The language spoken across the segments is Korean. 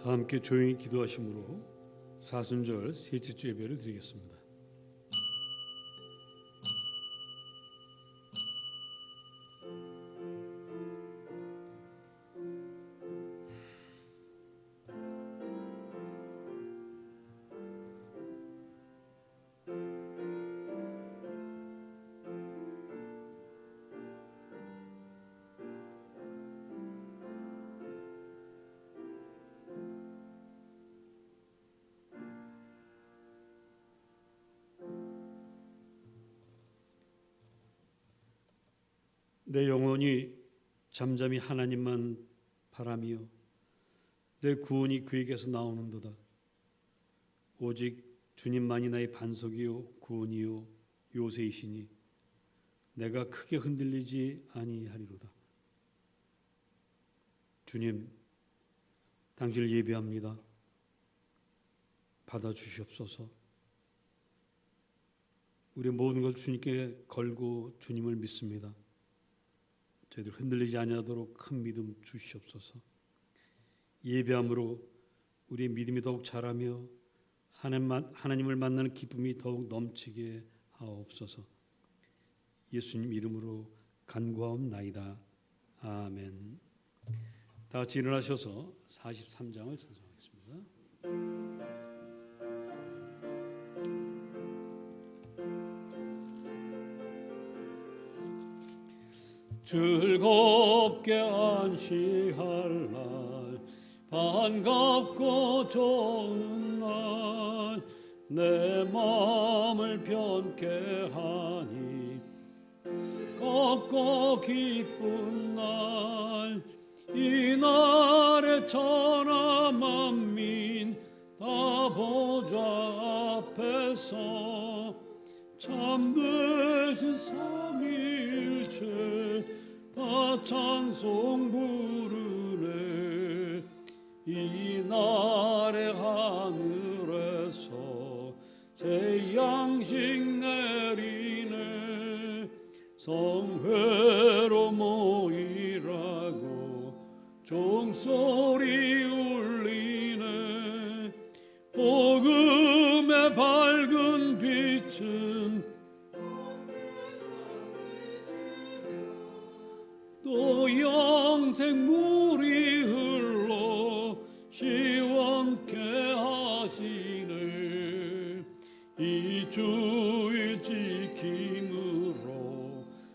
다 함께 조용히 기도하심으로 사순절 셋째 주 예배를 드리겠습니다. 내 영혼이 잠잠히 하나님만 바라며 내 구원이 그에게서 나오는도다. 오직 주님만이 나의 반석이요 구원이요 요새이시니 내가 크게 흔들리지 아니하리로다. 주님, 당신을 예배합니다. 받아주시옵소서. 우리의 모든 것을 주님께 걸고 주님을 믿습니다. 저희들 흔들리지 아니하도록 큰 믿음 주시옵소서. 예배함으로 우리의 믿음이 더욱 자라며 하나님을 만나는 기쁨이 더욱 넘치게 하옵소서. 예수님 이름으로 간구하옵나이다. 아멘. 다 같이 일어나셔서 43장을 찬송하겠습니다. 즐겁게 안식할 날, 반갑고 좋은 날, 내 마음을 편케 하니 걷고 기쁜 날, 이 날에 천하 만민 다 보좌 앞에서 참되신 삼위일체 다 찬송 부르네. 이 날에 하늘에서 새 양식 내리네. 성회로 모이라고 종소리 울리네. 복음의 밝은 빛은 또 영생물이 흘러 시원케 하시네. 이 주일 지킴으로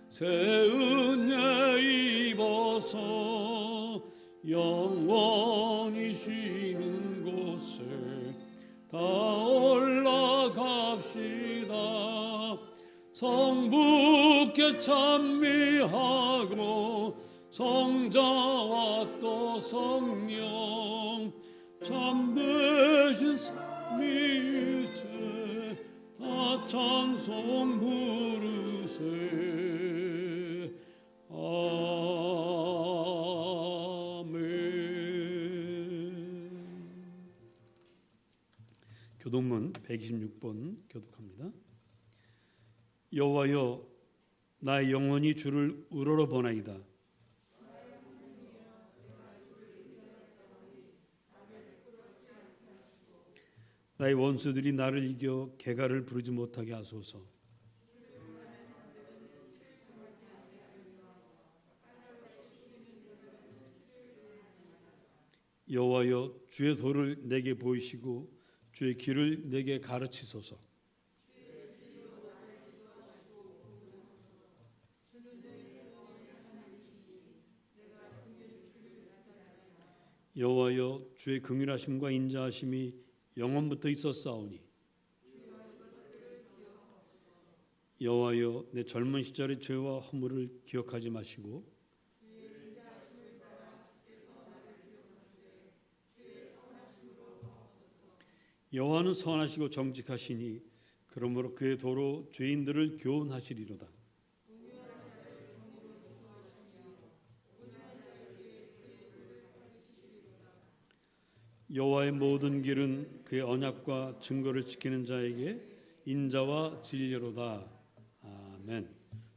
새 은혜 입어서 영원히 쉬는 곳에 다 올라갑시다. 성부께 찬미하고 성자와 또 성령 참되신 삼위일체 다 찬송 부르세. 아멘. 교독문 126번 교독합니다. 여호와여, 나의 영혼이 주를 우러러보나이다. 나의 원수들이 나를 이겨 개가를 부르지 못하게 하소서. 여호와여, 주의 도를 내게 보이시고 주의 길을 내게 가르치소서. 여호와여, 주의 긍휼하심과 인자하심이 영원부터 있었사오니 여호와여, 내 젊은 시절의 죄와 허물을 기억하지 마시고 여호와는 선하시고 정직하시니 그러므로 그의 도로 죄인들을 교훈하시리로다. 여호와의 모든 길은 그의 언약과 증거를 지키는 자에게 인자와 진리로다. 아멘.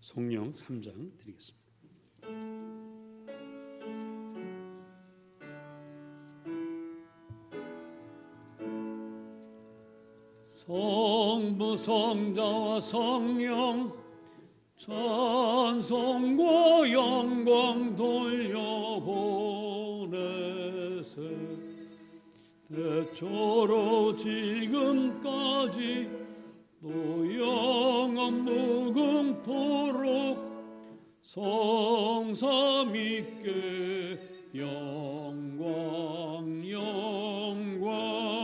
성령 3장 드리겠습니다. 성부 성자와 성령 찬송과 영광 돌려보내세 대초로 지금까지 또 영원 무궁토록 성삼위께 영광 영광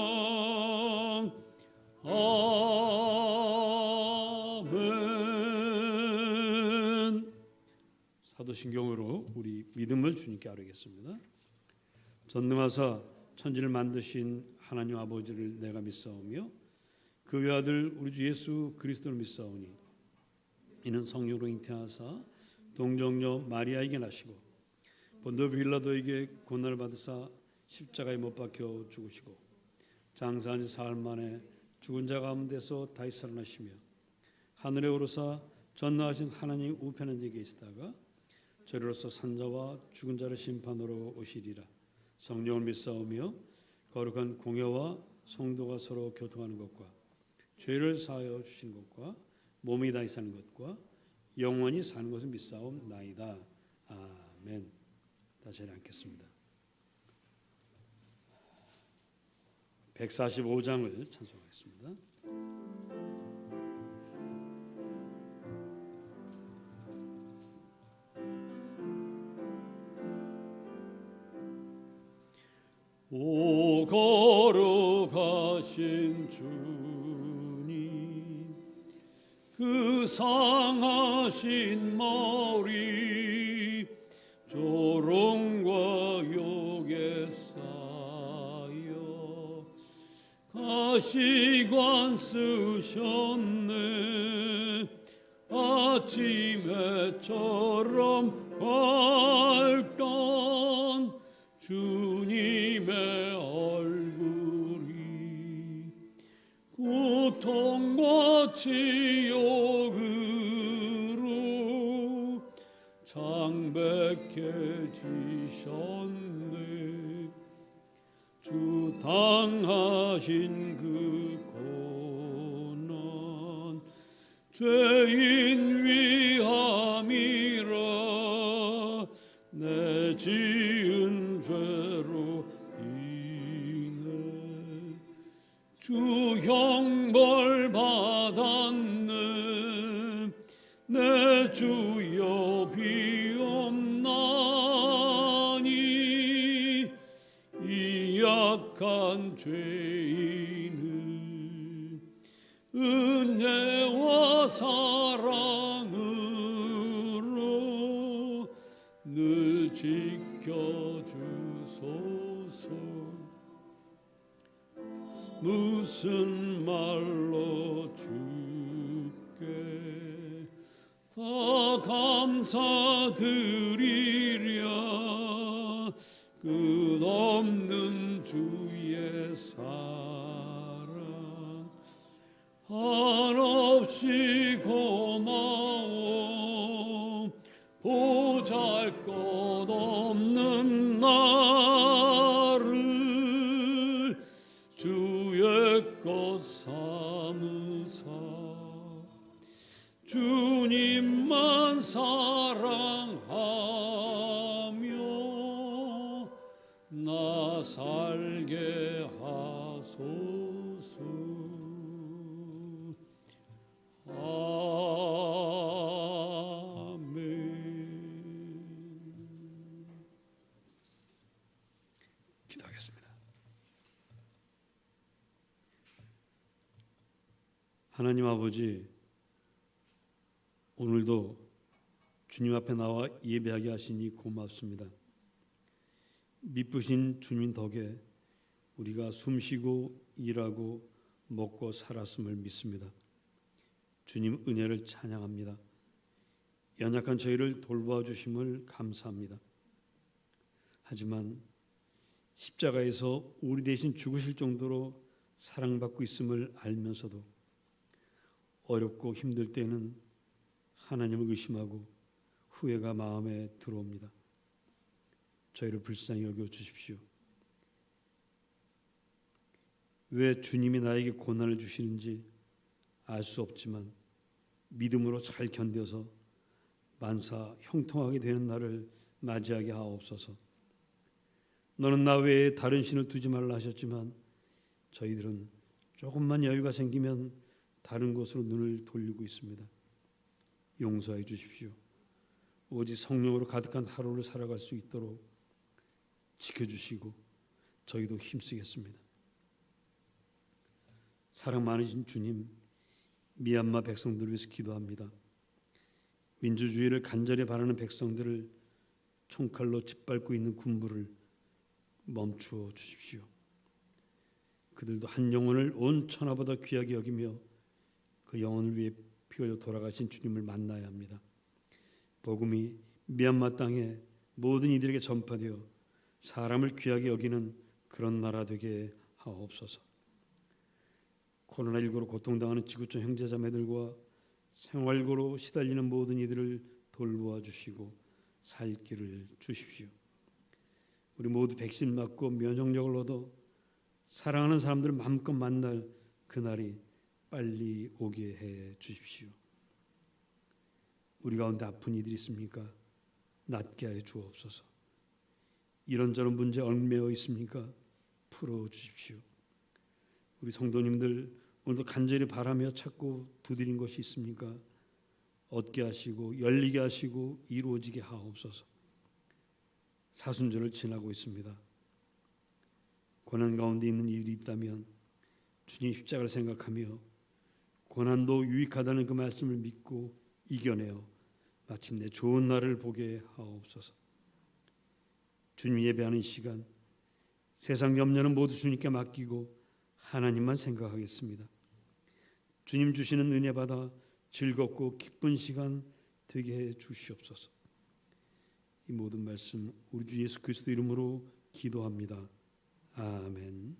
아멘. 사도신경으로 우리 믿음을 주님께 아뢰겠습니다. 전능하사 천지를 만드신 하나님 아버지를 내가 믿사오며 그 외아들 우리 주 예수 그리스도를 믿사오니 이는 성령으로 잉태하사 동정녀 마리아에게 나시고 본도 빌라도에게 고난을 받으사 십자가에 못 박혀 죽으시고 장사한 지 사흘 만에 죽은 자 가운데서 다시 살아나시며 하늘에 오르사 전능하신 하나님 우편에 계시다가 저리로서 산자와 죽은 자를 심판으로 오시리라. 성령을 믿사오며 거룩한 공회와 성도가 서로 교통하는 것과 죄를 사하여 주시는 것과 몸이 다시 사는 것과 영원히 사는 것을 믿사옵나이다. 아멘. 다시 앉겠습니다. 145장을 찬송하겠습니다. 오 거룩하신 주님 그 상하신 머리 조롱과 욕에 쌓여 가시관 쓰셨네 아침 해처럼 밝던 주님의 얼굴이 고통과 치욕으로 창백해지셨네 주 당하신 그 고난 죄인 위함이라 내 지은 죄로 인해 주 형벌 받았네 내 주여 비옵나니 이 약한 죄인을 은혜와 사랑으로 늘 지켜주소서 무슨 말로 주께 다 감사드리랴 끝없는 주의 사랑 한없이 고마워 보잘것없는 나를 주의 것 삼으사 주님만 사랑하며 나 살게 하소서. 기도하겠습니다. 하나님 아버지, 오늘도 주님 앞에 나와 예배하게 하시니 고맙습니다. 미쁘신 주님 덕에 우리가 숨쉬고 일하고 먹고 살았음을 믿습니다. 주님 은혜를 찬양합니다. 연약한 저희를 돌보아 주심을 감사합니다. 하지만 십자가에서 우리 대신 죽으실 정도로 사랑받고 있음을 알면서도 어렵고 힘들 때는 하나님을 의심하고 후회가 마음에 들어옵니다. 저희를 불쌍히 여겨 주십시오. 왜 주님이 나에게 고난을 주시는지 알 수 없지만 믿음으로 잘 견뎌서 만사 형통하게 되는 날을 맞이하게 하옵소서. 너는 나 외에 다른 신을 두지 말라 하셨지만 저희들은 조금만 여유가 생기면 다른 곳으로 눈을 돌리고 있습니다. 용서해 주십시오. 오직 성령으로 가득한 하루를 살아갈 수 있도록 지켜주시고 저희도 힘쓰겠습니다. 사랑 많으신 주님, 미얀마 백성들을 위해서 기도합니다. 민주주의를 간절히 바라는 백성들을 총칼로 짓밟고 있는 군부를 멈추어 주십시오. 그들도 한 영혼을 온 천하보다 귀하게 여기며 그 영혼을 위해 피 흘려 돌아가신 주님을 만나야 합니다. 복음이 미얀마 땅에 모든 이들에게 전파되어 사람을 귀하게 여기는 그런 나라 되게 하옵소서. 코로나19로 고통당하는 지구촌 형제자매들과 생활고로 시달리는 모든 이들을 돌보아 주시고 살 길을 주십시오. 우리 모두 백신 맞고 면역력을 얻어 사랑하는 사람들을 마음껏 만날 그날이 빨리 오게 해 주십시오. 우리 가운데 아픈 이들이 있습니까? 낫게 하여 주옵소서. 이런저런 문제 얽매여 있습니까? 풀어 주십시오. 우리 성도님들 오늘도 간절히 바라며 찾고 두드린 것이 있습니까? 얻게 하시고 열리게 하시고 이루어지게 하옵소서. 사순절을 지나고 있습니다. 고난 가운데 있는 일이 있다면 주님 십자가를 생각하며 고난도 유익하다는 그 말씀을 믿고 이겨내어 마침내 좋은 날을 보게 하옵소서. 주님 예배하는 시간 세상 염려는 모두 주님께 맡기고 하나님만 생각하겠습니다. 주님 주시는 은혜 받아 즐겁고 기쁜 시간 되게 해 주시옵소서. 이 모든 말씀 우리 주 예수 그리스도 이름으로 기도합니다. 아멘.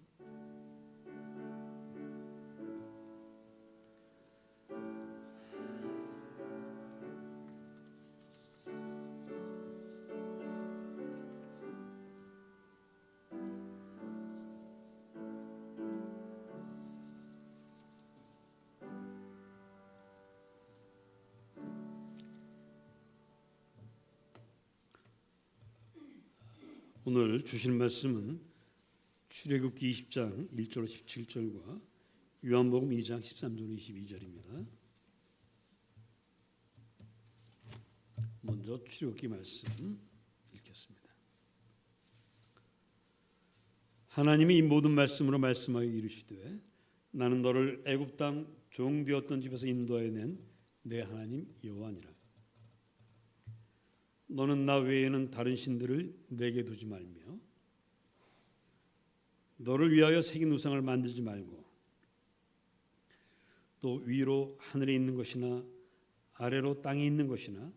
오늘 주실 말씀은 출애굽기 20장 1절 17절과 요한복음 2장 13절 22절입니다. 먼저 출애굽기 말씀 읽겠습니다. 하나님이 이 모든 말씀으로 말씀하여 이르시되 나는 너를 애굽 땅 종되었던 집에서 인도하여 낸 내 하나님 여호와니라. 너는 나 외에는 다른 신들을 내게 두지 말며 너를 위하여 새긴 우상을 만들지 말고 또 위로 하늘에 있는 것이나 아래로 땅에 있는 것이나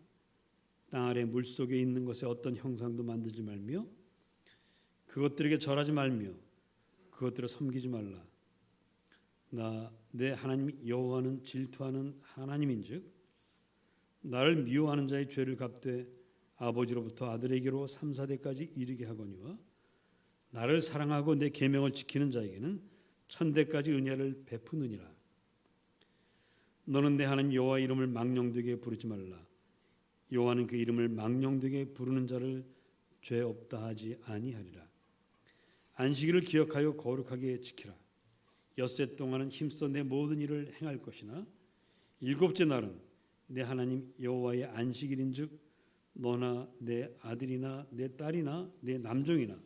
땅 아래 물속에 있는 것에 어떤 형상도 만들지 말며 그것들에게 절하지 말며 그것들을 섬기지 말라. 나 내 하나님 여호와는 질투하는 하나님인즉 나를 미워하는 자의 죄를 갚되 아버지로부터 아들에게로 3, 4대까지 이르게 하거니와 나를 사랑하고 내 계명을 지키는 자에게는 1000대까지 은혜를 베푸느니라. 너는 내 하나님 여호와 이름을 망령되게 부르지 말라. 여호와는 그 이름을 망령되게 부르는 자를 죄 없다 하지 아니하리라. 안식일을 기억하여 거룩하게 지키라. 엿새 동안은 힘써 내 모든 일을 행할 것이나 일곱째 날은 내 하나님 여호와의 안식일인즉 너나 내 아들이나 내 딸이나 내 남종이나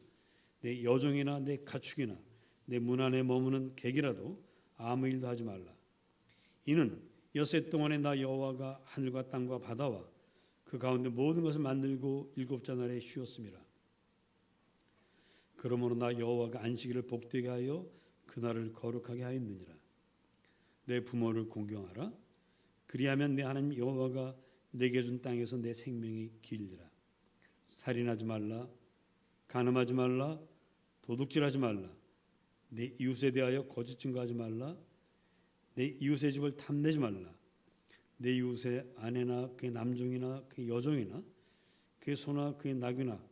내 여종이나 내 가축이나 내 문 안에 머무는 객이라도 아무 일도 하지 말라. 이는 엿새 동안에 나 여호와가 하늘과 땅과 바다와 그 가운데 모든 것을 만들고 일곱째 날에 쉬었음이라. 그러므로 나 여호와가 안식일을 복되게 하여 그날을 거룩하게 하였느니라. 내 부모를 공경하라. 그리하면 내 하나님 여호와가 내게 준 땅에서 내 생명이 길리라. 살인하지 말라. 간음하지 말라. 도둑질하지 말라. 내 이웃에 대하여 거짓 증거하지 말라. 내 이웃의 집을 탐내지 말라. 내 이웃의 아내나 그의 남종이나 그의 여종이나 그의 소나 그의 나귀나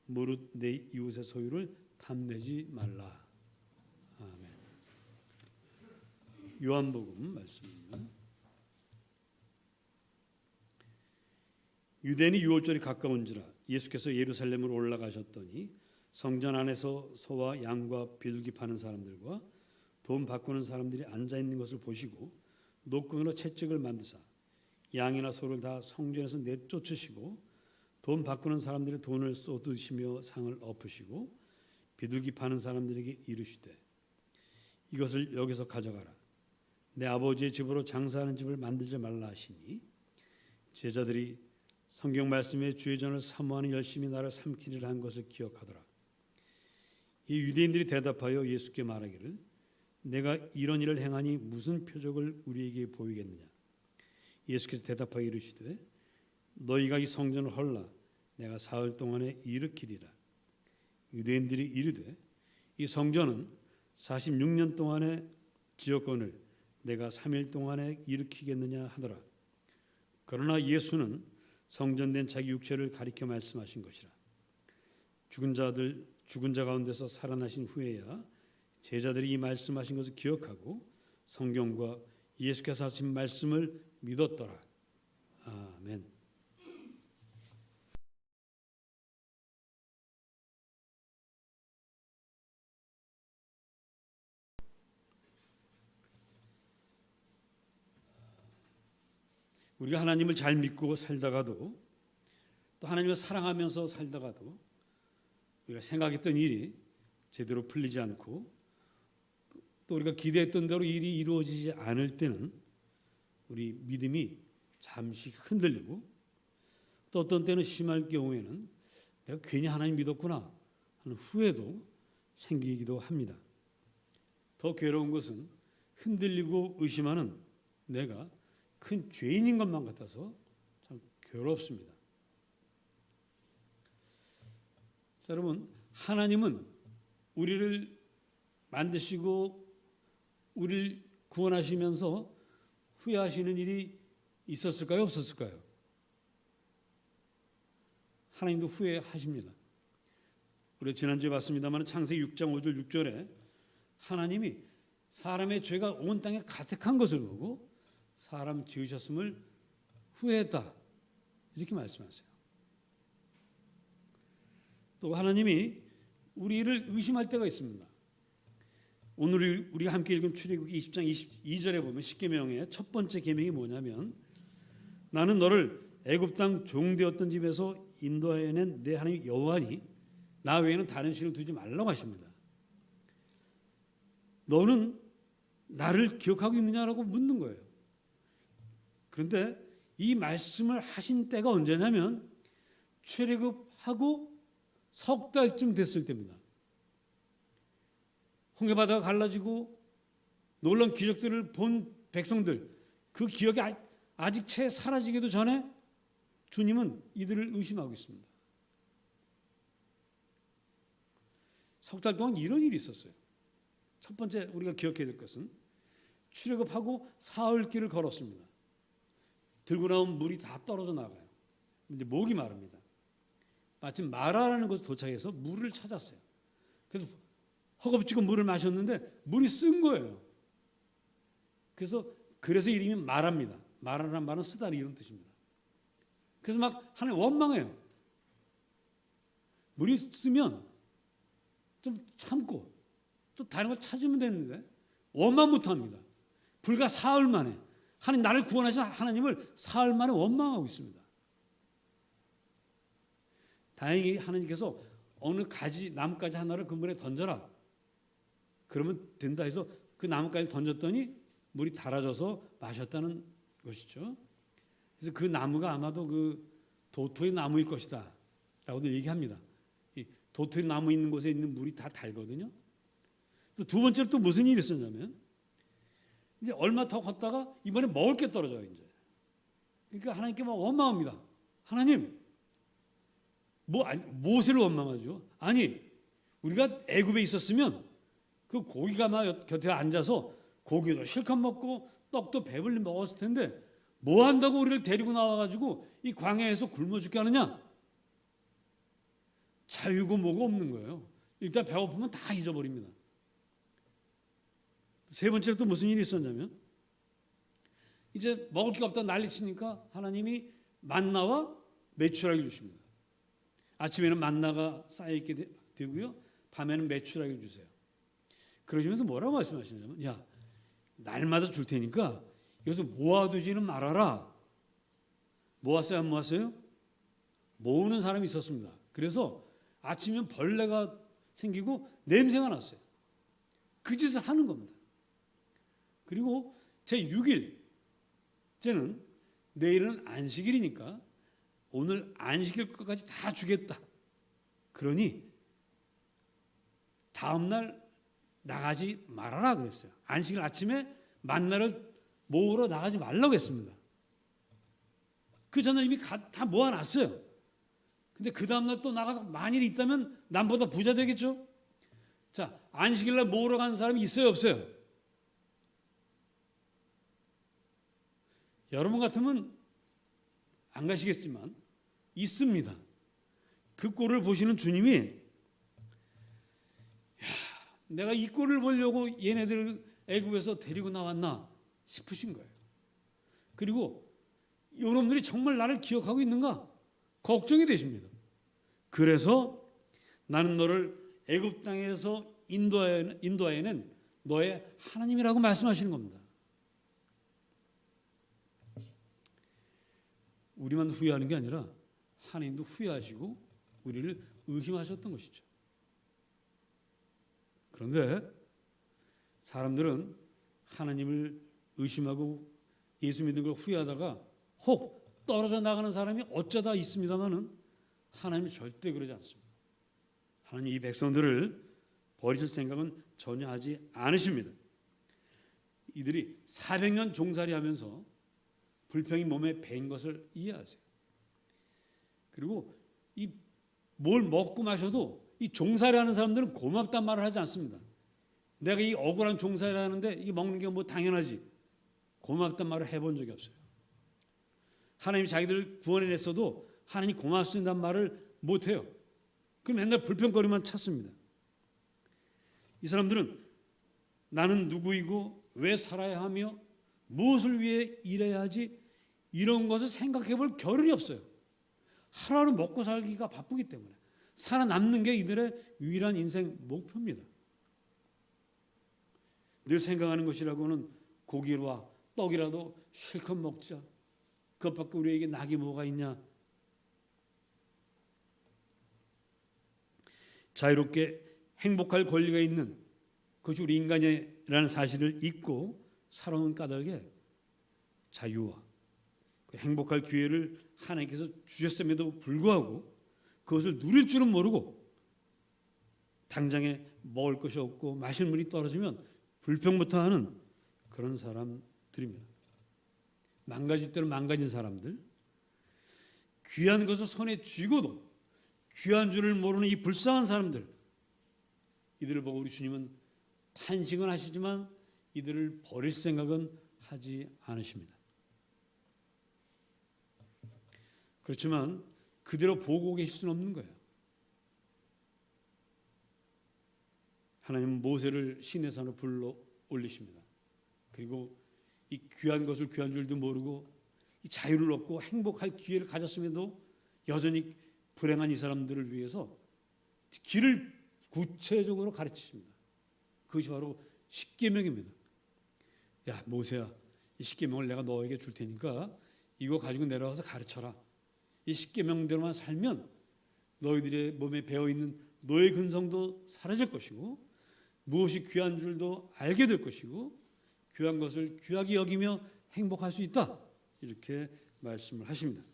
무릇 내 이웃의 소유를 탐내지 말라. 아멘. 요한복음 말씀입니다. 유대인이 유월절이 가까운지라 예수께서 예루살렘으로 올라가셨더니 성전 안에서 소와 양과 비둘기 파는 사람들과 돈 바꾸는 사람들이 앉아 있는 것을 보시고 노끈으로 채찍을 만드사 양이나 소를 다 성전에서 내쫓으시고 돈 바꾸는 사람들의 돈을 쏟으시며 상을 엎으시고 비둘기 파는 사람들에게 이르시되 이것을 여기서 가져가라. 내 아버지의 집으로 장사하는 집을 만들지 말라 하시니 제자들이 성경 말씀에 주의 전을 사모하는 열심히 나를 삼키리라 한 것을 기억하더라. 이 유대인들이 대답하여 예수께 말하기를 내가 이런 일을 행하니 무슨 표적을 우리에게 보이겠느냐. 예수께서 대답하여 이르시되 너희가 이 성전을 헐라 내가 사흘 동안에 일으키리라. 유대인들이 이르되 이 성전은 46년 동안의 지역권을 내가 3일 동안에 일으키겠느냐 하더라. 그러나 예수는 성전된 자기 육체를 가리켜 말씀하신 것이라. 죽은 자 가운데서 살아나신 후에야 제자들이 이 말씀하신 것을 기억하고 성경과 예수께서 하신 말씀을 믿었더라. 아멘. 우리가 하나님을 잘 믿고 살다가도 또 하나님을 사랑하면서 살다가도 우리가 생각했던 일이 제대로 풀리지 않고 또 우리가 기대했던 대로 일이 이루어지지 않을 때는 우리 믿음이 잠시 흔들리고 또 어떤 때는 심할 경우에는 내가 괜히 하나님 믿었구나 하는 후회도 생기기도 합니다. 더 괴로운 것은 흔들리고 의심하는 내가 큰 죄인인 것만 같아서 참 괴롭습니다. 자, 여러분, 하나님은 우리를 만드시고 우리를 구원하시면서 후회하시는 일이 있었을까요? 없었을까요? 하나님도 후회하십니다. 우리 지난주에 봤습니다만 창세기 6장 5절 6절에 하나님이 사람의 죄가 온 땅에 가득한 것을 보고 사람 지으셨음을 후회했다 이렇게 말씀하세요. 또 하나님이 우리를 의심할 때가 있습니다. 오늘 우리가 함께 읽은 출애굽기 20장 22절에 보면 십계명의 첫 번째 계명이 뭐냐면 나는 너를 애굽 땅 종되었던 집에서 인도하여낸 내 하나님 여호와니 나 외에는 다른 신을 두지 말라고 하십니다. 너는 나를 기억하고 있느냐라고 묻는 거예요. 그런데 이 말씀을 하신 때가 언제냐면 출애굽하고 석 달쯤 됐을 때입니다. 홍해바다가 갈라지고 놀라운 기적들을 본 백성들 그 기억이 아직 채 사라지기도 전에 주님은 이들을 의심하고 있습니다. 석 달 동안 이런 일이 있었어요. 첫 번째 우리가 기억해야 될 것은 출애굽하고 사흘길을 걸었습니다. 들고 나온 물이 다 떨어져 나가요. 이제 목이 마릅니다. 마침 마라라는 곳에 도착해서 물을 찾았어요. 그래서 허겁지겁 물을 마셨는데 물이 쓴 거예요. 그래서 이름이 마라입니다. 마라라는 말은 쓰다리 이런 뜻입니다. 그래서 막 하나님 원망해요. 물이 쓰면 좀 참고 또 다른 걸 찾으면 되는데 원망부터 합니다. 불과 사흘 만에 하나님 나를 구원하신 하나님을 사흘 만에 원망하고 있습니다. 다행히 하나님께서 어느 가지 나뭇가지 하나를 그 물에 던져라. 그러면 된다 해서 그 나뭇가지를 던졌더니 물이 달아져서 마셨다는 것이죠. 그래서 그 나무가 아마도 그 도토의 나무일 것이다 라고도 얘기합니다. 이 도토의 나무 있는 곳에 있는 물이 다 달거든요. 또 두 번째로 또 무슨 일이 있었냐면 이제 얼마 더 걷다가 이번에 먹을 게 떨어져요. 이제 그러니까 하나님께 막 원망합니다. 하나님 무엇을 원망하죠? 아니 우리가 애굽에 있었으면 그 고기가 막 곁에 앉아서 고기도 실컷 먹고 떡도 배불리 먹었을 텐데 뭐 한다고 우리를 데리고 나와가지고 이 광야에서 굶어 죽게 하느냐? 자유고 뭐가 없는 거예요. 일단 배고프면 다 잊어버립니다. 세 번째로 또 무슨 일이 있었냐면 이제 먹을 게 없다 난리치니까 하나님이 만나와 메추라기를 주십니다. 아침에는 만나가 쌓여있게 되고요. 밤에는 메추라기를 주세요. 그러시면서 뭐라고 말씀하시냐면 야, 날마다 줄 테니까 여기서 모아두지는 말아라. 모았어요? 안 모았어요? 모으는 사람이 있었습니다. 그래서 아침이면 벌레가 생기고 냄새가 났어요. 그 짓을 하는 겁니다. 그리고 제6일 째는 내일은 안식일이니까 오늘 안식일 것까지 다 주겠다. 그러니 다음날 나가지 말아라 그랬어요. 안식일 아침에 만나를 모으러 나가지 말라고 했습니다. 그 전날 이미 다 모아놨어요. 근데 그 다음날 또 나가서 만일 있다면 남보다 부자 되겠죠? 자, 안식일날 모으러 가는 사람이 있어요, 없어요? 여러분 같으면 안 가시겠지만 있습니다. 그 꼴을 보시는 주님이 야, 내가 이 꼴을 보려고 얘네들을 애굽에서 데리고 나왔나 싶으신 거예요. 그리고 여러분들이 정말 나를 기억하고 있는가 걱정이 되십니다. 그래서 나는 너를 애굽 땅에서 인도하여는 너의 하나님이라고 말씀하시는 겁니다. 우리만 후회하는 게 아니라 하나님도 후회하시고 우리를 의심하셨던 것이죠. 그런데 사람들은 하나님을 의심하고 예수 믿는 걸 후회하다가 혹 떨어져 나가는 사람이 어쩌다 있습니다마는 하나님이 절대 그러지 않습니다. 하나님 이 백성들을 버리실 생각은 전혀 하지 않으십니다. 이들이 400년 종살이하면서 불평이 몸에 배인 것을 이해하세요. 그리고 이 뭘 먹고 마셔도 이 종살이하는 사람들은 고맙단 말을 하지 않습니다. 내가 이 억울한 종살이를 하는데 이 먹는 게 뭐 당연하지. 고맙단 말을 해본 적이 없어요. 하나님이 자기들을 구원해냈어도 하나님이 고맙습니다는 말을 못해요. 그럼 맨날 불평거리만 찾습니다. 이 사람들은 나는 누구이고 왜 살아야 하며 무엇을 위해 일해야 하지 이런 것을 생각해 볼 겨를이 없어요. 하루하루 먹고 살기가 바쁘기 때문에 살아남는 게 이들의 유일한 인생 목표입니다. 늘 생각하는 것이라고는 고기와 떡이라도 실컷 먹자. 그것밖에 우리에게 낙이 뭐가 있냐. 자유롭게 행복할 권리가 있는 그것이 우리 인간이라는 사실을 잊고 살아온 까닭에 자유와 행복할 기회를 하나님께서 주셨음에도 불구하고 그것을 누릴 줄은 모르고 당장에 먹을 것이 없고 마실 물이 떨어지면 불평부터 하는 그런 사람들입니다. 망가질 대로 망가진 사람들, 귀한 것을 손에 쥐고도 귀한 줄을 모르는 이 불쌍한 사람들, 이들을 보고 우리 주님은 탄식은 하시지만 이들을 버릴 생각은 하지 않으십니다. 그렇지만 그대로 보고 계실 수는 없는 거예요. 하나님은 모세를 시내산으로 불러 올리십니다. 그리고 이 귀한 것을 귀한 줄도 모르고 이 자유를 얻고 행복할 기회를 가졌음에도 여전히 불행한 이 사람들을 위해서 길을 구체적으로 가르치십니다. 그것이 바로 십계명입니다. 야 모세야, 이 십계명을 내가 너에게 줄 테니까 이거 가지고 내려가서 가르쳐라. 이 십계명대로만 살면 너희들의 몸에 배어있는 노예 근성도 사라질 것이고 무엇이 귀한 줄도 알게 될 것이고 귀한 것을 귀하게 여기며 행복할 수 있다. 이렇게 말씀을 하십니다.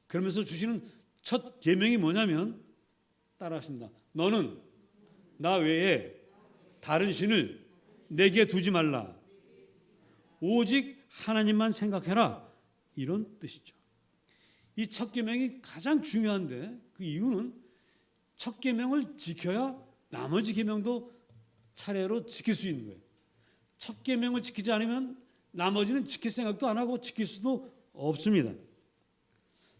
그러면서 주시는 첫 계명이 뭐냐면 따라하십니다. 너는 나 외에 다른 신을 내게 두지 말라. 오직 하나님만 생각해라. 이런 뜻이죠. 이 첫 계명이 가장 중요한데 그 이유는 첫 계명을 지켜야 나머지 계명도 차례로 지킬 수 있는 거예요. 첫 계명을 지키지 않으면 나머지는 지킬 생각도 안 하고 지킬 수도 없습니다.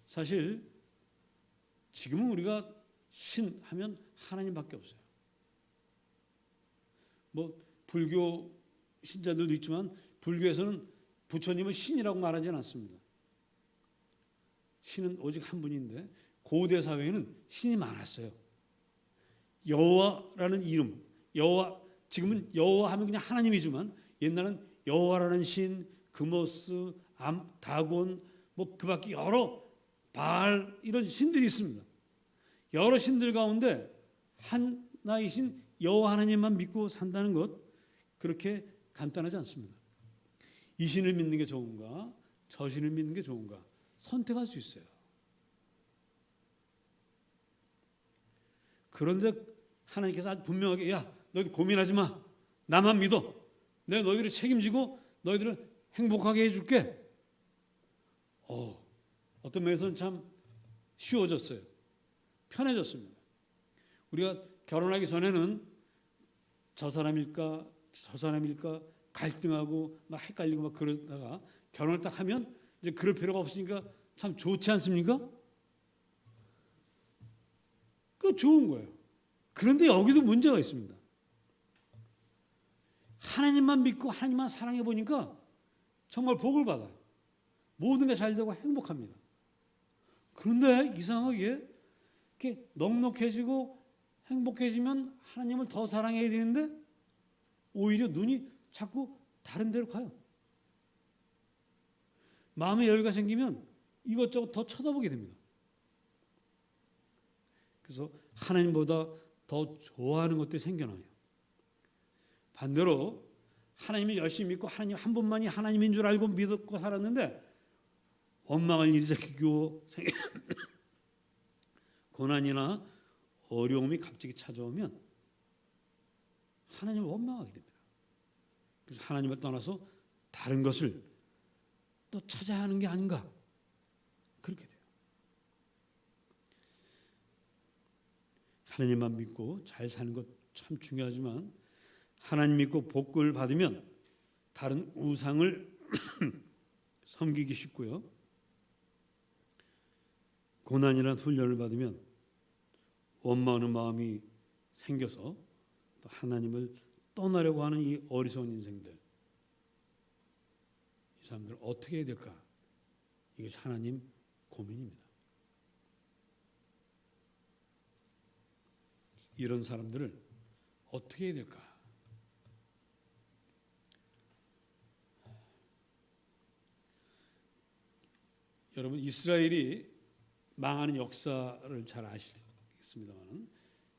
사실 지금은 우리가 신 하면 하나님밖에 없어요. 뭐 불교 신자들도 있지만 불교에서는 부처님은 신이라고 말하지는 않습니다. 신은 오직 한 분인데 고대 사회에는 신이 많았어요. 여호와라는 이름, 여호와, 지금은 여호와 하면 그냥 하나님이지만 옛날은 여호와라는 신, 그모스, 다곤, 뭐 그밖에 여러 바알 이런 신들이 있습니다. 여러 신들 가운데 하나이신 여호와 하나님만 믿고 산다는 것, 그렇게 간단하지 않습니다. 이 신을 믿는 게 좋은가, 저 신을 믿는 게 좋은가 선택할 수 있어요. 그런데 하나님께서 아주 분명하게, 야, 너희들 고민하지 마. 나만 믿어. 내가 너희들을 책임지고 너희들을 행복하게 해줄게. 어떤 면에서는 참 쉬워졌어요. 편해졌습니다. 우리가 결혼하기 전에는 저 사람일까 갈등하고 막 헷갈리고 막 그러다가 결혼을 딱 하면 이제 그럴 필요가 없으니까 참 좋지 않습니까? 그 좋은 거예요. 그런데 여기도 문제가 있습니다. 하나님만 믿고 하나님만 사랑해 보니까 정말 복을 받아요. 모든 게 잘 되고 행복합니다. 그런데 이상하게 이렇게 넉넉해지고 행복해지면 하나님을 더 사랑해야 되는데 오히려 눈이 자꾸 다른 데로 가요. 마음의 여유가 생기면 이것저것 더 쳐다보게 됩니다. 그래서 하나님보다 더 좋아하는 것들이 생겨나요. 반대로 하나님을 열심히 믿고 하나님 한 분만이 하나님인 줄 알고 믿고 살았는데 원망할 일이 생기고 고난이나 어려움이 갑자기 찾아오면 하나님을 원망하게 됩니다. 그래서 하나님을 떠나서 다른 것을 또 찾아야 하는 게 아닌가 그렇게 돼요. 하나님만 믿고 잘 사는 것 참 중요하지만 하나님 믿고 복을 받으면 다른 우상을 섬기기 쉽고요. 고난이란 훈련을 받으면 원망하는 마음이 생겨서 또 하나님을 떠나려고 하는 이 어리석은 인생들, 이 사람들 어떻게 해야 될까? 이것이 하나님 고민입니다. 이런 사람들을 어떻게 해야 될까? 여러분, 이스라엘이 망하는 역사를 잘 아시겠습니다만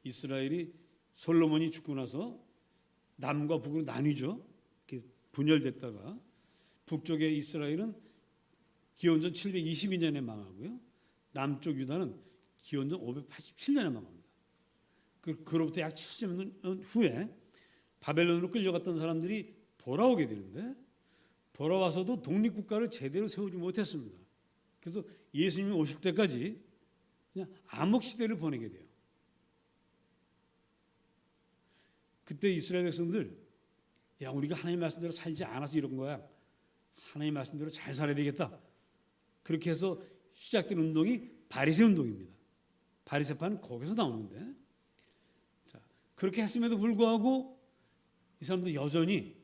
이스라엘이 솔로몬이 죽고 나서 남과 북으로 나뉘죠. 이렇게 분열됐다가 북쪽의 이스라엘은 기원전 722년에 망하고요. 남쪽 유다는 기원전 587년에 망합니다. 그로부터 약 70년 후에 바벨론으로 끌려갔던 사람들이 돌아오게 되는데 돌아와서도 독립국가를 제대로 세우지 못했습니다. 그래서 예수님이 오실 때까지 그냥 암흑시대를 보내게 돼요. 그때 이스라엘 백성들, 야, 우리가 하나님 말씀대로 살지 않아서 이런 거야. 하나님 말씀대로 잘 살아야 되겠다. 그렇게 해서 시작된 운동이 바리새 운동입니다. 바리새파는 거기서 나오는데, 자, 그렇게 했음에도 불구하고 이 사람들 여전히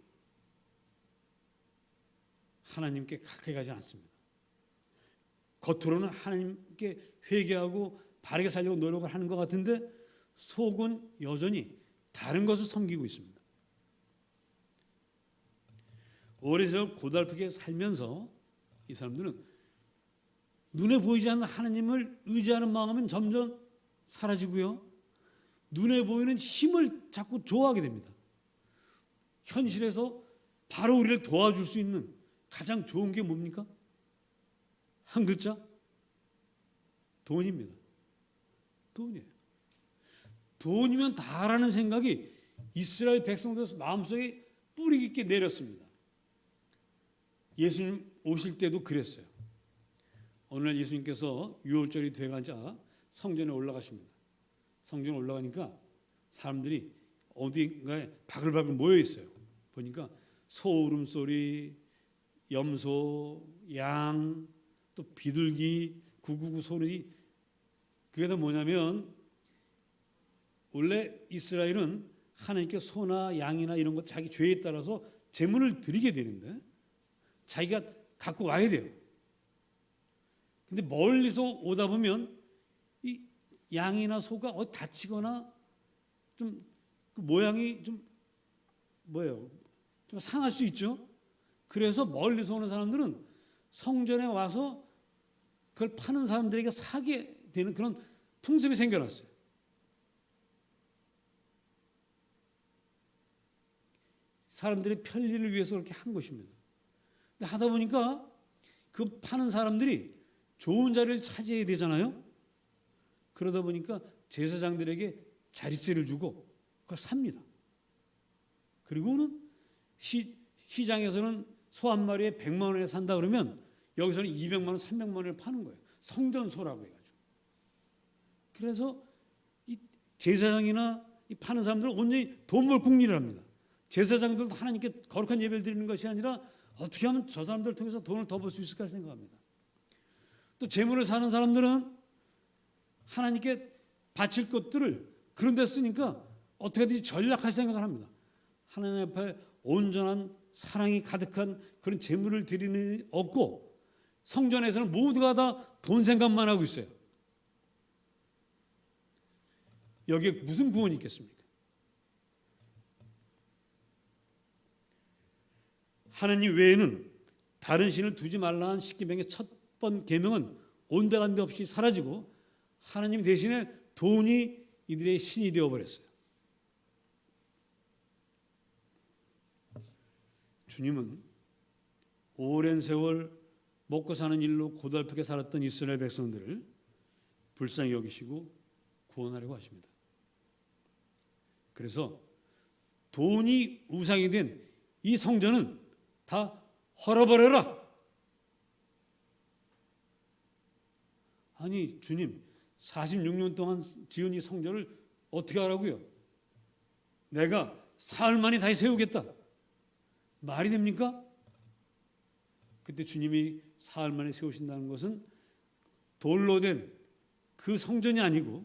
하나님께 가까이 가지 않습니다. 겉으로는 하나님께 회개하고 바르게 살려고 노력을 하는 것 같은데 속은 여전히 다른 것을 섬기고 있습니다. 오래전 고달프게 살면서 이 사람들은 눈에 보이지 않는 하나님을 의지하는 마음은 점점 사라지고요. 눈에 보이는 힘을 자꾸 좋아하게 됩니다. 현실에서 바로 우리를 도와줄 수 있는 가장 좋은 게 뭡니까? 한 글자? 돈입니다. 돈이에요. 돈이면 다라는 생각이 이스라엘 백성들 마음속에 뿌리 깊게 내렸습니다. 예수님 오실 때도 그랬어요. 어느 날 예수님께서 유월절이 돼가자 성전에 올라가십니다. 성전에 올라가니까 사람들이 어딘가에 바글바글 모여 있어요. 보니까 소 울음소리, 염소, 양, 또 비둘기, 구구구 소리. 그게 다 뭐냐면 원래 이스라엘은 하나님께 소나 양이나 이런 것 자기 죄에 따라서 제물을 드리게 되는데 자기가 갖고 와야 돼요. 근데 멀리서 오다 보면 이 양이나 소가 다치거나 좀 그 모양이 좀 좀 상할 수 있죠. 그래서 멀리서 오는 사람들은 성전에 와서 그걸 파는 사람들에게 사게 되는 그런 풍습이 생겨났어요. 사람들의 편리를 위해서 그렇게 한 것입니다. 근데 하다 보니까 그 파는 사람들이 좋은 자리를 차지해야 되잖아요. 그러다 보니까 제사장들에게 자릿세를 주고 그걸 삽니다. 그리고는 시장에서는 소 한 마리에 100만 원에 산다 그러면 여기서는 200만 원, 300만 원을 파는 거예요. 성전소라고 해가지고. 그래서 이 제사장이나 이 파는 사람들은 온전히 돈 벌 궁리를 합니다. 제사장들도 하나님께 거룩한 예배를 드리는 것이 아니라 어떻게 하면 저 사람들을 통해서 돈을 더 벌 수 있을까 생각합니다. 또 재물을 사는 사람들은 하나님께 바칠 것들을 그런 데 쓰니까 어떻게든지 전략할 생각을 합니다. 하나님 앞에 온전한 사랑이 가득한 그런 재물을 드리는 없고 성전에서는 모두가 다 돈 생각만 하고 있어요. 여기에 무슨 구원이 있겠습니까? 하나님 외에는 다른 신을 두지 말라는 십계명의 첫 번 계명은 온데간데 없이 사라지고 하나님 대신에 돈이 이들의 신이 되어버렸어요. 주님은 오랜 세월 먹고 사는 일로 고달프게 살았던 이스라엘 백성들을 불쌍히 여기시고 구원하려고 하십니다. 그래서 돈이 우상이 된 이 성전은 다 헐어버려라. 아니 주님 46년 동안 지은 이 성전을 어떻게 하라고요? 내가 사흘 만에 다시 세우겠다. 말이 됩니까? 그때 주님이 사흘 만에 세우신다는 것은 돌로 된 그 성전이 아니고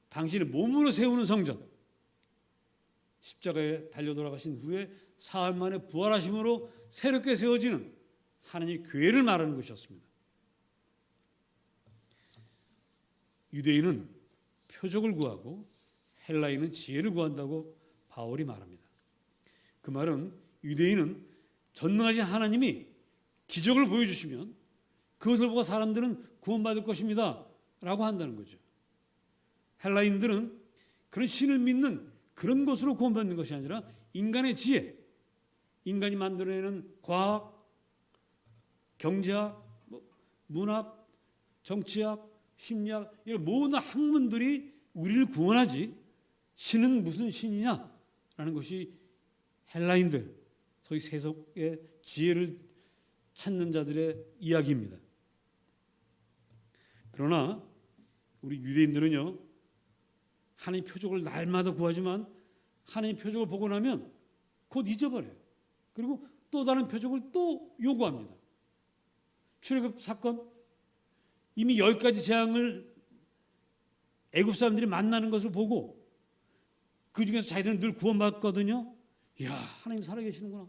당신의 몸으로 세우는 성전, 십자가에 달려 돌아가신 후에 사흘 만에 부활하심으로 새롭게 세워지는 하나님의 교회를 말하는 것이었습니다. 유대인은 표적을 구하고 헬라인은 지혜를 구한다고 바울이 말합니다. 그 말은 유대인은 전능하신 하나님이 기적을 보여주시면 그것을 보고 사람들은 구원받을 것입니다 라고 한다는 거죠. 헬라인들은 그런 신을 믿는 그런 것으로 구원받는 것이 아니라 인간의 지혜, 인간이 만들어내는 과학, 경제학, 문학, 정치학, 심리학 이런 모든 학문들이 우리를 구원하지 신은 무슨 신이냐라는 것이 헬라인들, 소위 세속의 지혜를 찾는 자들의 이야기입니다. 그러나 우리 유대인들은요, 하나님 표적을 날마다 구하지만 하나님 표적을 보고 나면 곧 잊어버려요. 그리고 또 다른 표적을 또 요구합니다. 출애굽 사건, 이미 10가지 재앙을 애굽 사람들이 만나는 것을 보고 그 중에서 자기들은 늘 구원받거든요. 이야, 하나님 살아계시는구나.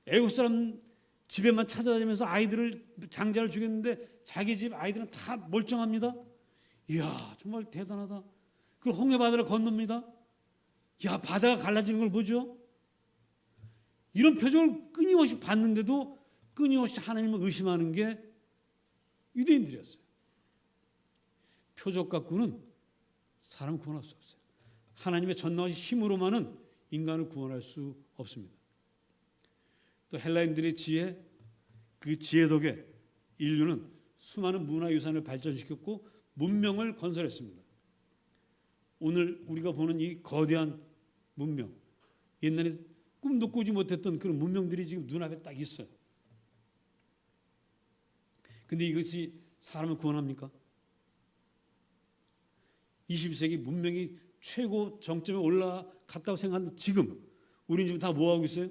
애굽 사람 집에만 찾아다니면서 아이들을 장자를 죽였는데 자기 집 아이들은 다 멀쩡합니다. 이야, 정말 대단하다. 그 홍해 바다를 건넙니다. 야, 바다가 갈라지는 걸 보죠. 이런 표정을 끊임없이 봤는데도 끊임없이 하나님을 의심하는 게 유대인들이었어요. 표적 갖고는 사람을 구원할 수 없어요. 하나님의 전능하신 힘으로만은 인간을 구원할 수 없습니다. 또 헬라인들의 지혜, 그 지혜 덕에 인류는 수많은 문화유산을 발전시켰고 문명을 건설했습니다. 오늘 우리가 보는 이 거대한 문명, 옛날에 꿈도 꾸지 못했던 그런 문명들이 지금 눈앞에 딱 있어요. 근데 이것이 사람을 구원합니까? 21세기 문명이 최고 정점에 올라갔다고 생각하는데 지금 우리는 지금 다 뭐하고 있어요?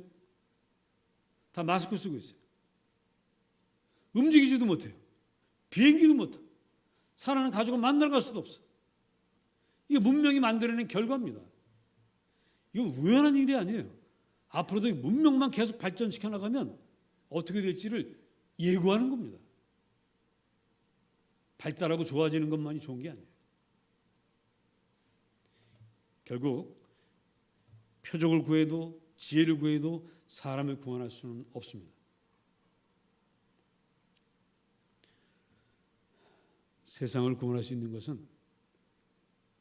다 마스크 쓰고 있어요. 움직이지도 못해요. 비행기도 못해요. 사랑하는 가족을 만나러 갈 수도 없어요. 이게 문명이 만들어낸 결과입니다. 이건 우연한 일이 아니에요. 앞으로도 문명만 계속 발전시켜 나가면 어떻게 될지를 예고하는 겁니다. 발달하고 좋아지는 것만이 좋은 게 아니에요. 결국 표적을 구해도 지혜를 구해도 사람을 구원할 수는 없습니다. 세상을 구원할 수 있는 것은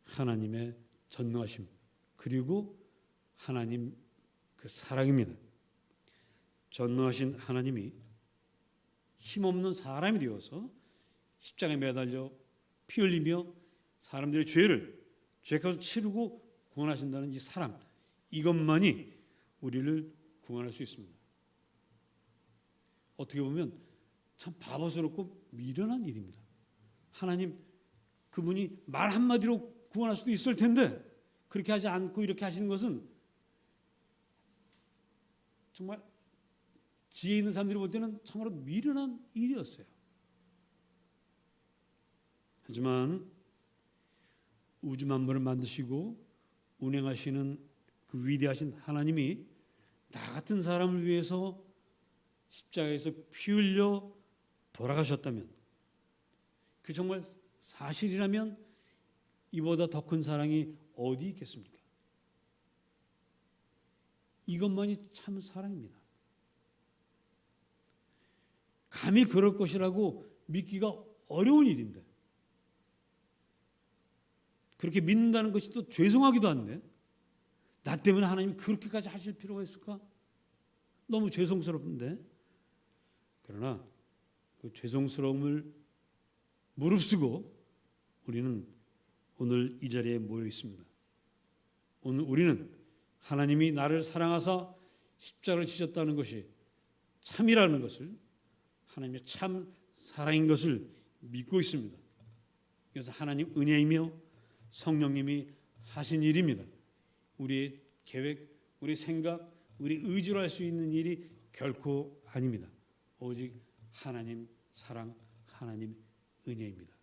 하나님의 전능하심 그리고 하나님 그 사랑입니다. 전능하신 하나님이 힘없는 사람이 되어서 십자가에 매달려 피 흘리며 사람들의 죄값을 치르고 구원하신다는 이 사랑, 이것만이 우리를 구원할 수 있습니다. 어떻게 보면 참 바보스럽고 미련한 일입니다. 하나님, 그분이 말 한마디로 구원할 수도 있을 텐데 그렇게 하지 않고 이렇게 하시는 것은 정말 지혜 있는 사람들이 볼 때는 참으로 미련한 일이었어요. 하지만 우주 만물을 만드시고 운행하시는 그 위대하신 하나님이 나 같은 사람을 위해서 십자가에서 피 흘려 돌아가셨다면, 그 정말 사실이라면 이보다 더 큰 사랑이 어디 있겠습니까? 이것만이 참 사랑입니다. 감히 그럴 것이라고 믿기가 어려운 일인데, 그렇게 믿는다는 것이 또 죄송하기도 한데, 나 때문에 하나님이 그렇게까지 하실 필요가 있을까? 너무 죄송스럽던데. 그러나 그 죄송스러움을 무릅쓰고 우리는 오늘 이 자리에 모여 있습니다. 오늘 우리는 하나님이 나를 사랑하사 십자가를 지셨다는 것이 참이라는 것을, 하나님의 참 사랑인 것을 믿고 있습니다. 그래서 하나님 은혜이며 성령님이 하신 일입니다. 우리의 계획, 우리 생각, 우리 의지로 할 수 있는 일이 결코 아닙니다. 오직 하나님 사랑, 하나님 은혜입니다.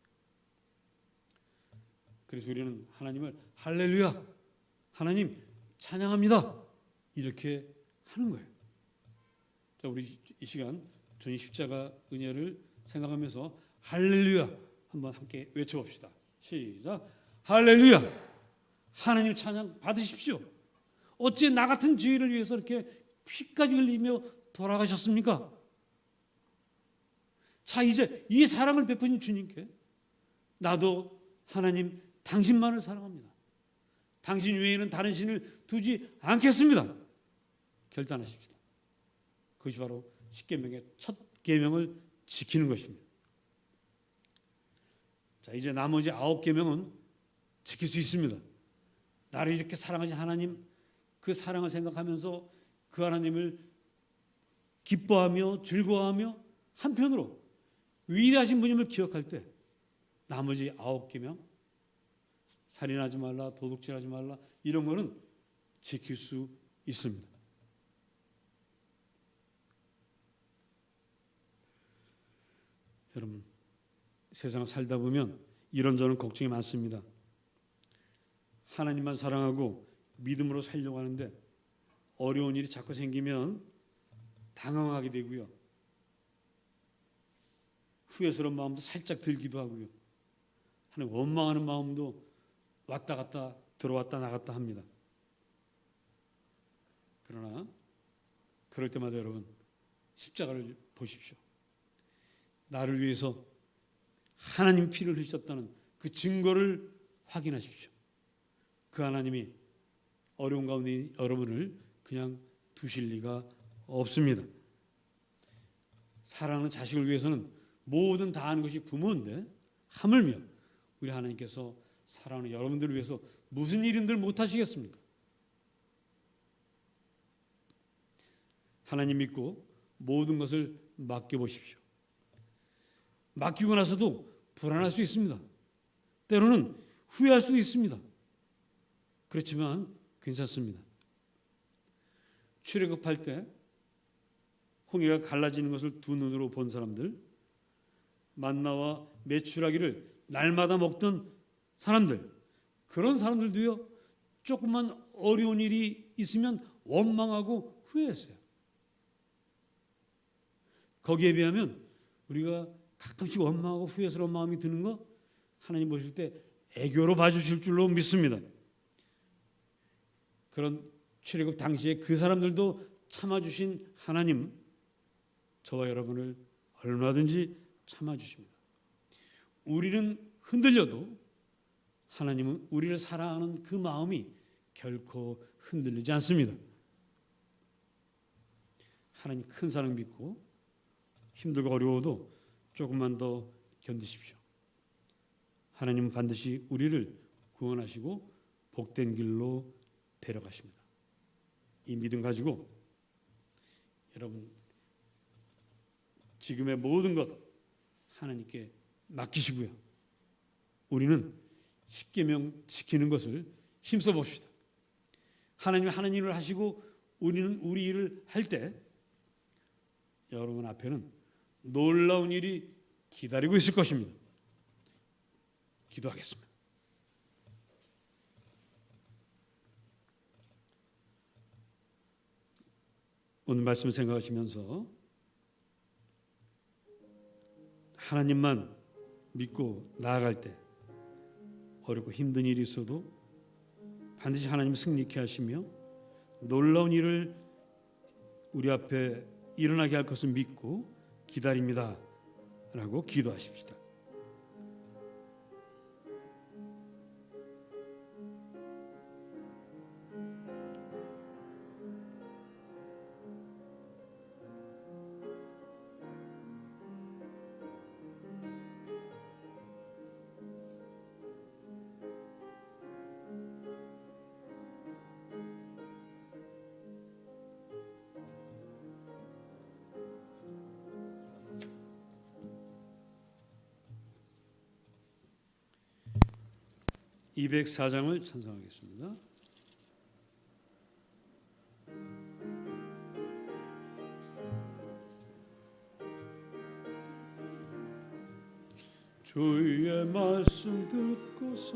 그래서 우리는 하나님을 할렐루야, 하나님 찬양합니다, 이렇게 하는 거예요. 자, 우리 이 시간 주님 십자가 은혜를 생각하면서 할렐루야 한번 함께 외쳐봅시다. 시작. 할렐루야. 하나님 찬양 받으십시오. 어찌 나 같은 죄인을 위해서 이렇게 피까지 흘리며 돌아가셨습니까? 자, 이제 이 사랑을 베푸신 주님께 나도 하나님 당신만을 사랑합니다. 당신 외에는 다른 신을 두지 않겠습니다. 결단하십시다. 그것이 바로 십계명의 첫 계명을 지키는 것입니다. 자, 이제 나머지 9계명은 지킬 수 있습니다. 나를 이렇게 사랑하신 하나님, 그 사랑을 생각하면서 그 하나님을 기뻐하며 즐거워하며 한편으로 위대하신 분임을 기억할 때 나머지 9계명, 살인하지 말라, 도둑질하지 말라, 이런 거는 지킬 수 있습니다. 여러분, 세상을 살다 보면 이런저런 걱정이 많습니다. 하나님만 사랑하고 믿음으로 살려고 하는데 어려운 일이 자꾸 생기면 당황하게 되고요. 후회스러운 마음도 살짝 들기도 하고요. 하나님 원망하는 마음도 왔다 갔다 들어왔다 나갔다 합니다. 그러나 그럴 때마다 여러분 십자가를 보십시오. 나를 위해서 하나님 피를 흘리셨다는 그 증거를 확인하십시오. 그 하나님이 어려운 가운데 여러분을 그냥 두실 리가 없습니다. 사랑하는 자식을 위해서는 뭐든 다 하는 것이 부모인데, 하물며 우리 하나님께서 사랑하는 여러분들을 위해서 무슨 일인들 못하시겠습니까? 하나님 믿고 모든 것을 맡겨보십시오. 맡기고 나서도 불안할 수 있습니다. 때로는 후회할 수도 있습니다. 그렇지만 괜찮습니다. 출애굽할 때 홍해가 갈라지는 것을 두 눈으로 본 사람들, 만나와 메추라기를 날마다 먹던 사람들, 그런 사람들도요, 조금만 어려운 일이 있으면 원망하고 후회했어요. 거기에 비하면 우리가 가끔씩 원망하고 후회스러운 마음이 드는 거 하나님 보실 때 애교로 봐주실 줄로 믿습니다. 그런 출애굽 당시에 그 사람들도 참아주신 하나님, 저와 여러분을 얼마든지 참아주십니다. 우리는 흔들려도 하나님은 우리를 사랑하는 그 마음이 결코 흔들리지 않습니다. 하나님 큰 사랑 믿고 힘들고 어려워도 조금만 더 견디십시오. 하나님은 반드시 우리를 구원하시고 복된 길로 데려가십니다. 이 믿음 가지고 여러분 지금의 모든 것 하나님께 맡기시고요. 우리는 십계명 지키는 것을 힘써 봅시다. 하나님이 하나님 일을 하시고 우리는 우리 일을 할 때 여러분 앞에는 놀라운 일이 기다리고 있을 것입니다. 기도하겠습니다. 오늘 말씀 생각하시면서 하나님만 믿고 나아갈 때 어렵고 힘든 일이 있어도 반드시 하나님 승리케 하시며 놀라운 일을 우리 앞에 일어나게 할 것을 믿고 기다립니다 라고 기도하십시다. (204장을) 찬송하겠습니다. 주의 말씀 듣고서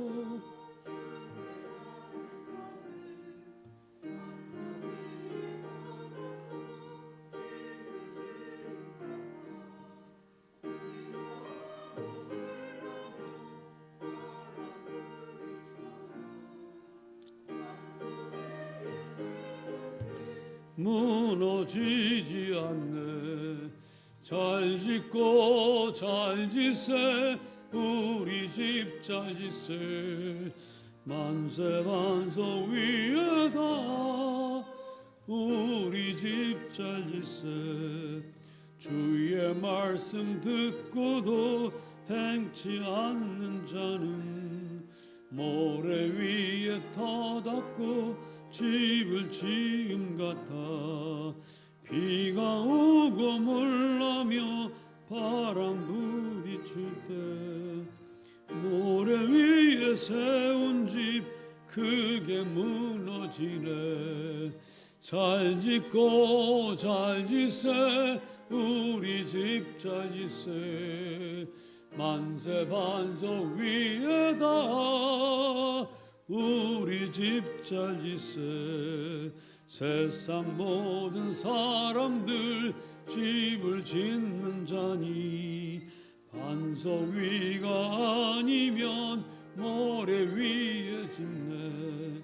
무너지지 않네. 잘 짓고 잘 짓세 우리 집 잘 짓세 만세 반석 위에다 우리 집 잘 짓세 주의 말씀 듣고도 행치 않는 자는 모래 위에 터닫고 집을 지음 같아 비가 오고 물나며 바람 부딪힐 때 모래 위에 세운 집 크게 무너지네. 잘 짓고 잘 짓세 우리 집 잘 짓세 만세 반석 위에다 우리 집 잘 짓세 세상 모든 사람들 집을 짓는 자니 반석 위가 아니면 모래 위에 짓네.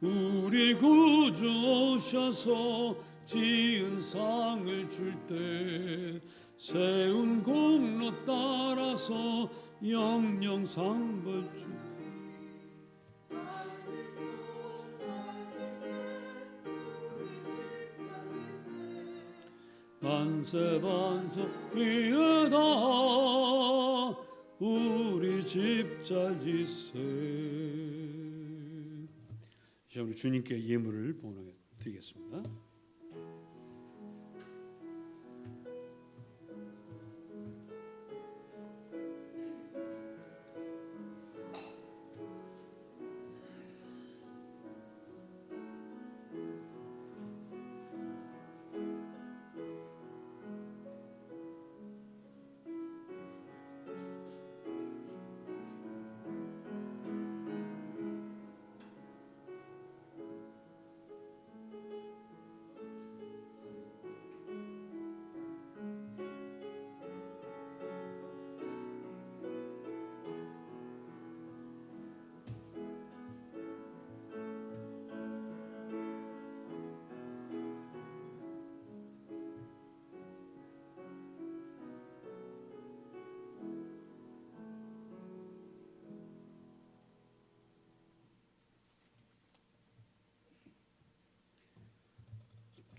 우리 구주 오셔서 지은 상을 줄 때 세운 공로 따라서 영영 상벌 주 만세 반석 위에다 우리 집 잘 짓세. 이제 우리 주님께 예물을 드리겠습니다.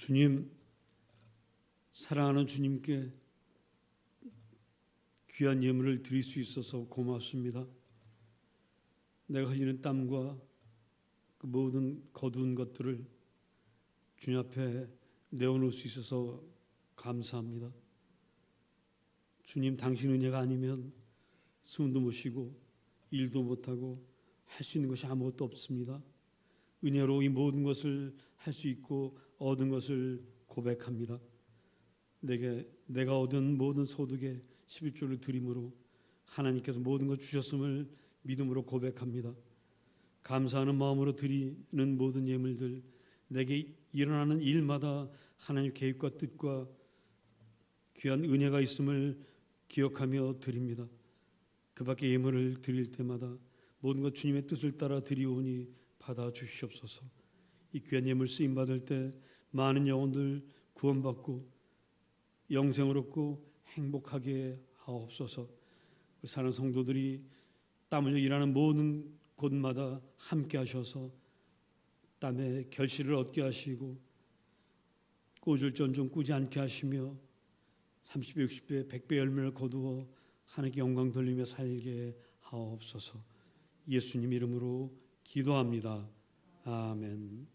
주님, 사랑하는 주님께 귀한 예물을 드릴 수 있어서 고맙습니다. 내가 흘리는 땀과 그 모든 거두은 것들을 주님 앞에 내어놓을 수 있어서 감사합니다. 주님, 당신 은혜가 아니면 숨도 못 쉬고 일도 못하고 할 수 있는 것이 아무것도 없습니다. 은혜로 이 모든 것을 할 수 있고 얻은 것을 고백합니다. 내가 얻은 모든 소득의 11조를 드림으로 하나님께서 모든 것 주셨음을 믿음으로 고백합니다. 감사하는 마음으로 드리는 모든 예물들, 내게 일어나는 일마다 하나님 계획과 뜻과 귀한 은혜가 있음을 기억하며 드립니다. 그 밖에 예물을 드릴 때마다 모든 것 주님의 뜻을 따라 드리오니 받아 주시옵소서. 이 귀한 예물 쓰임 받을 때 많은 영혼들 구원받고 영생을 얻고 행복하게 하옵소서. 사는 성도들이 땀 흘려 일하는 모든 곳마다 함께 하셔서 땀의 결실을 얻게 하시고 꾸줄전좀 꾸지 않게 하시며 30배, 60배, 100배 열매를 거두어 하나님께 영광 돌리며 살게 하옵소서. 예수님 이름으로 기도합니다. 아멘.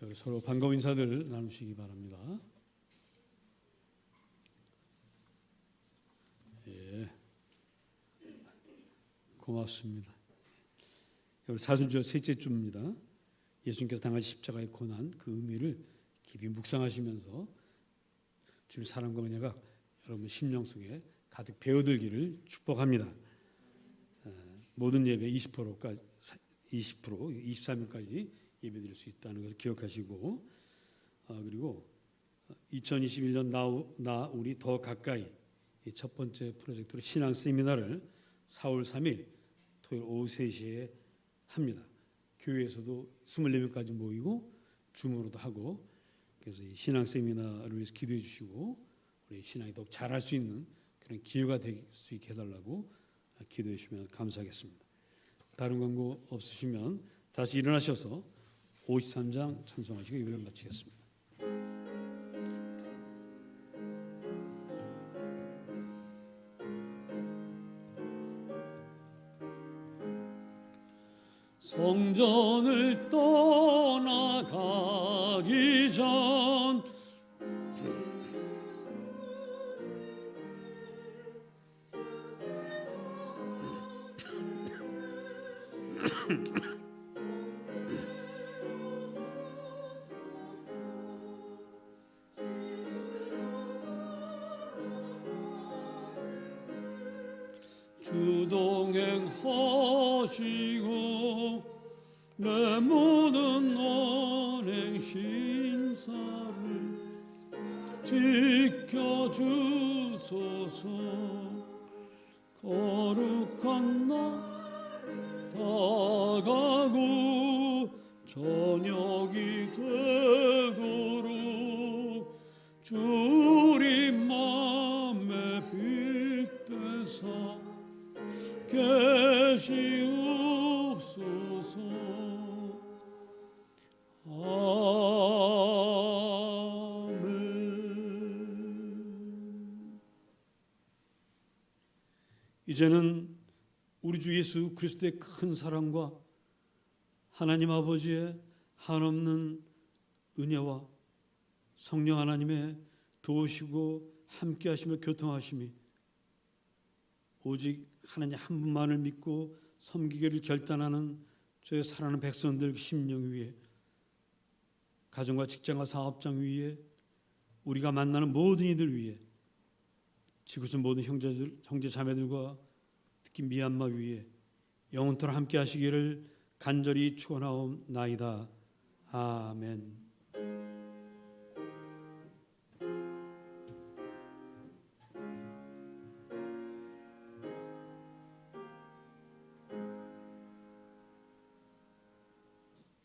여기 서로 반가운 인사들 나누시기 바랍니다. 예, 고맙습니다. 여기 사순절 셋째 주입니다. 예수님께서 당하신 십자가의 고난, 그 의미를 깊이 묵상하시면서 주님 사랑과 은혜가 여러분 심령 속에 가득 배어들기를 축복합니다. 모든 예배 20%까지 23일까지 예배드릴 수 있다는 것을 기억하시고, 그리고 2021년 나 우리 더 가까이 첫 번째 프로젝트로 신앙 세미나를 4월 3일 토요일 오후 3시에 합니다. 교회에서도 24명까지 모이고 줌으로도 하고, 그래서 이 신앙 세미나를 위해서 기도해 주시고 우리 신앙이 더욱 잘할 수 있는 그런 기회가 될 수 있게 해달라고 기도해 주시면 감사하겠습니다. 다른 광고 없으시면 다시 일어나셔서 53장 찬송하시고 예배를 마치겠습니다. 성전을 떠나가기 전 주동행하시고 내 모든 언행 신사를 지켜주소서. 거룩한 나 다가고 저녁이 되도록 주리 맘에 빗대사 계시옵소서. 아멘. 이제는 우리 주 예수 그리스도의 큰 사랑과 하나님 아버지의 한없는 은혜와 성령 하나님의 도우시고 함께 하시며 교통하심이 오직 하나님 한 분만을 믿고 섬기기를 결단하는 저의 사랑하는 백성들 심령 위에, 가정과 직장과 사업장 위에, 우리가 만나는 모든 이들 위에, 지구촌 모든 형제 자매들과 특히 미얀마 위에 영원토록 함께 하시기를 간절히 축원하옵나이다. 아멘.